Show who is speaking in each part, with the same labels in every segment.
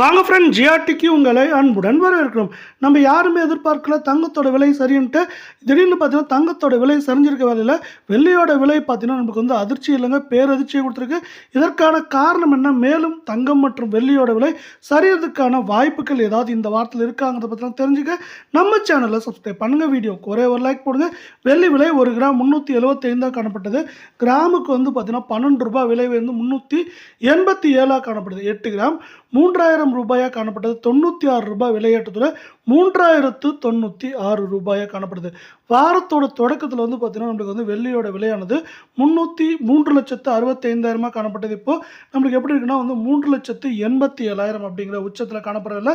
Speaker 1: வாங்க ஃப்ரெண்ட், ஜிஆர்டிக்கு உங்களை அன்புடன் வரவேற்கிறோம். நம்ம யாருமே எதிர்பார்க்கல தங்கத்தோட விலை சரின்ட்டு. திடீர்னு பார்த்தீங்கன்னா தங்கத்தோட விலை சரிஞ்சிருக்க வேலையில் வெள்ளியோட விலை பார்த்தீங்கன்னா நமக்கு வந்து அதிர்ச்சி இல்லைங்க, பேரதிர்ச்சியை கொடுத்துருக்கு. இதற்கான காரணம் என்ன, மேலும் தங்கம் மற்றும் வெள்ளியோட விலை சரியறதுக்கான வாய்ப்புகள் ஏதாவது இந்த வாரத்தில் இருக்காங்கிறத பற்றிலாம் தெரிஞ்சுக்க நம்ம சேனலில் சப்ஸ்கிரைப் பண்ணுங்கள். வீடியோக்கு ஒரே ஒரு லைக் போடுங்க. வெள்ளி விலை 1 கிராம் 375 காணப்பட்டது. கிராமுக்கு வந்து பார்த்தீங்கன்னா 12 ரூபாய், விலை வந்து 387 காணப்படுது. 8 கிராம் 3000 ரூபாயாக காணப்பட்டது. 96 ரூபாய் விலையேற்றத்தில் 3096 ரூபாயாக காணப்படுது. வாரத்தோட தொடக்கத்தில் வந்து பார்த்தீங்கன்னா நம்மளுக்கு வந்து வெள்ளியோட விலையானது 3,65,000 காணப்பட்டது. இப்போ நம்மளுக்கு எப்படி இருக்குன்னா வந்து 3,87,000 அப்படிங்கிற உச்சத்தில் காணப்படுறதில்ல.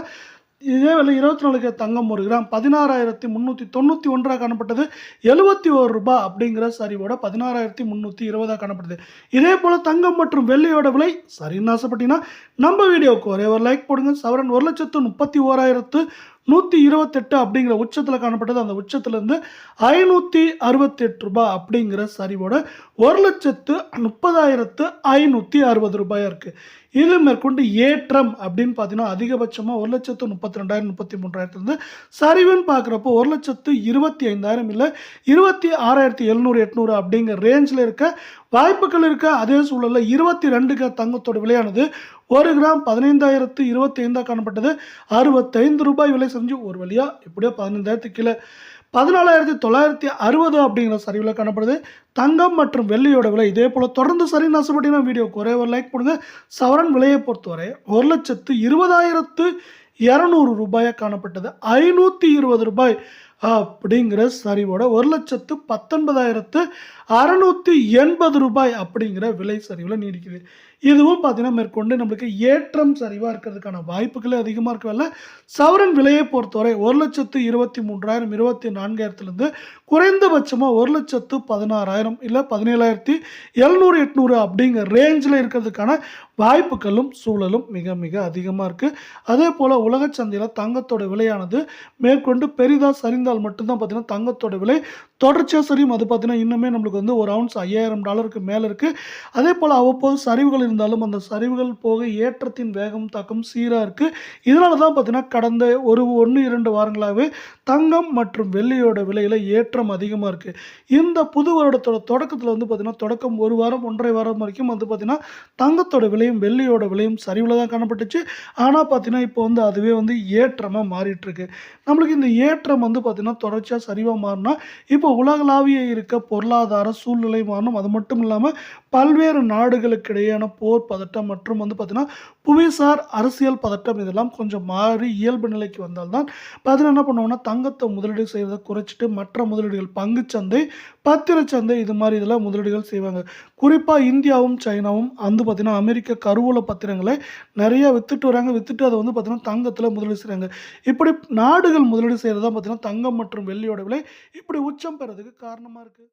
Speaker 1: இதே வேலை 24 தங்கம் 1 கிராம் 16,391 காணப்பட்டது. 71 ரூபாய் அப்படிங்கிற சரிவோட 16,320 காணப்படுது. இதே போல் தங்கம் மற்றும் வெள்ளியோட விலை சரின்னு ஆசைப்பட்டீங்கன்னா நம்ம வீடியோவுக்கு ஒரே ஒரு லைக் போடுங்க. சவரன் 1,31,128 அப்படிங்கிற உச்சத்தில் காணப்பட்டது. அந்த உச்சத்திலிருந்து 568 ரூபாய் அப்படிங்கிற சரிவோட 1,30,560 ரூபாயாக இருக்குது. இது மேற்கொண்டு ஏற்றம் அப்படின்னு பார்த்தீங்கன்னா அதிகபட்சமாக 1,32,000 33,000 சரிவுன்னு பார்க்குறப்போ 1,25,000 இல்லை 26,700 800 அப்படிங்கிற ரேஞ்சில் இருக்க வாய்ப்புகள் இருக்க. அதே சூழலில் 22 தங்கத்தோட விலையானது 1 கிராம் 15,025 காணப்பட்டது. 65 ரூபாய் விலை செஞ்சு ஒரு வழியாக எப்படியோ 15,000 கீழே 14,960 அப்படிங்கிற சரிவில் காணப்படுது. தங்கம் மற்றும் வெள்ளியோட விலை இதே போல் தொடர்ந்து சரின்னு ஆசைப்பட்டீங்கன்னா வீடியோக்கு ஒரே ஒரு லைக் போடுங்க. சவரன் விலையை பொறுத்தவரை 1,20,200 ரூபாயாக காணப்பட்டது. 520 ரூபாய் அப்படிங்கிற சரிவோட 1,19,680 ரூபாய் அப்படிங்கிற விலை சரிவில் நீடிக்குது. இதுவும் பார்த்தீங்கன்னா மேற்கொண்டு நம்மளுக்கு ஏற்றம் சரிவாக இருக்கிறதுக்கான வாய்ப்புகளே அதிகமாக இருக்கவில்லை. சவரன் விலையை பொறுத்தவரை 1,23,000 24,000 குறைந்தபட்சமாக 1,16,000 இல்லை 17,700 800 அப்படிங்கிற ரேஞ்சில் இருக்கிறதுக்கான வாய்ப்புகளும் சூழலும் மிக மிக அதிகமாக இருக்குது. அதே போல் உலக சந்தையில் தங்கத்தோட விலையானது மேற்கொண்டு பெரிதாக சரிந்தால் மட்டும்தான் பார்த்தீங்கன்னா தங்கத்தோட விலை தொடர்ச்சியாக சரியும். அது பார்த்தீங்கன்னா இன்னுமே நம்மளுக்கு வந்து ஒரு அவுன்ஸ் $5,000 மேலே இருக்குது. அதே போல் அவ்வப்போது சரிவுகள் இருந்தாலும் அந்த சரிவுகள் போக ஏற்றத்தின் வேகம் தாக்கம் சீராக இருக்குது. இதனால தான் பார்த்தீங்கன்னா கடந்த 1-2 வாரங்களாகவே தங்கம் மற்றும் வெள்ளியோட விலையில் ஏற்றம் அதிகமாக இருக்குது. இந்த புது வருடத்தோட தொடக்கத்தில் வந்து பார்த்தீங்கன்னா தொடக்கம் 1 வாரம் 1.5 வாரம் வரைக்கும் வந்து பார்த்தீங்கன்னா தங்கத்தோட விலையும் வெள்ளியோட விலையும் சரிவில் தான் காணப்பட்டுச்சு. ஆனால் பார்த்தீங்கன்னா இப்போ வந்து அதுவே வந்து ஏற்றமாக மாறிட்டுருக்கு. நம்மளுக்கு இந்த ஏற்றம் வந்து பார்த்தீங்கன்னா தொடர்ச்சியாக சரிவாக மாறினா இப்போ உலகளாவிய இருக்க பொருளாதார சூழ்நிலை மாறணும். அது மட்டும் இல்லாமல் பல்வேறு நாடுகளுக்கு இடையேயான போர் பதட்டம் மற்றும் வந்து பார்த்தீங்கன்னா புவிசார் அரசியல் பதட்டம் இதெல்லாம் கொஞ்சம் மாறி இயல்பு நிலைக்கு வந்தால்தான் பார்த்தீங்கன்னா என்ன பண்ணுவோம்னா தங்கத்தை முதலீடு செய்கிறத குறைச்சிட்டு மற்ற முதலீடுகள் பங்குச்சந்தை பத்திரச்சந்தை இது மாதிரி இதெல்லாம் முதலீடுகள் செய்வாங்க. குறிப்பாக இந்தியாவும் சைனாவும் வந்து பார்த்தீங்கன்னா அமெரிக்க கருவூல பத்திரங்களை நிறைய வித்துட்டு வராங்க. வித்துட்டு அதை வந்து பார்த்தீங்கன்னா தங்கத்தில் முதலீடு செய்கிறாங்க. இப்படி நாடுகள் முதலீடு செய்கிறது தான் பார்த்தீங்கன்னா தங்கம் மற்றும் வெள்ளியோட விலை இப்படி உச்சம் பெறதுக்கு காரணமாக இருக்குது.